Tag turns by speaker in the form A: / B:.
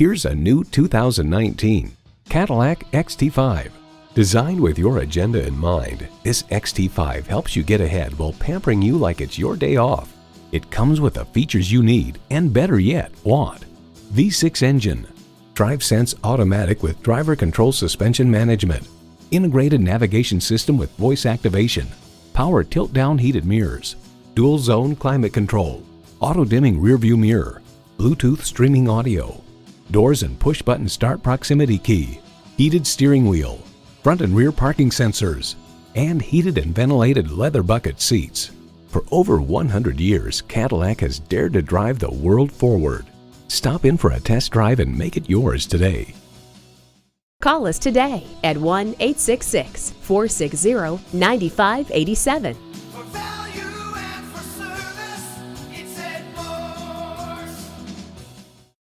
A: Here's a new 2019 Cadillac XT5. Designed with your agenda in mind, this XT5 helps you get ahead while pampering you like it's your day off. It comes with the features you need and, better yet, want. V6 engine, DriveSense automatic with driver control suspension management, integrated navigation system with voice activation, power tilt-down heated mirrors, dual zone climate control, auto-dimming rear-view mirror, Bluetooth streaming audio, doors and push-button start proximity key, heated steering wheel, front and rear parking sensors, and heated and ventilated leather bucket seats. For over 100 years, Cadillac has dared to drive the world forward. Stop in for a test drive and make it yours today.
B: Call us today at 1-866-460-9587.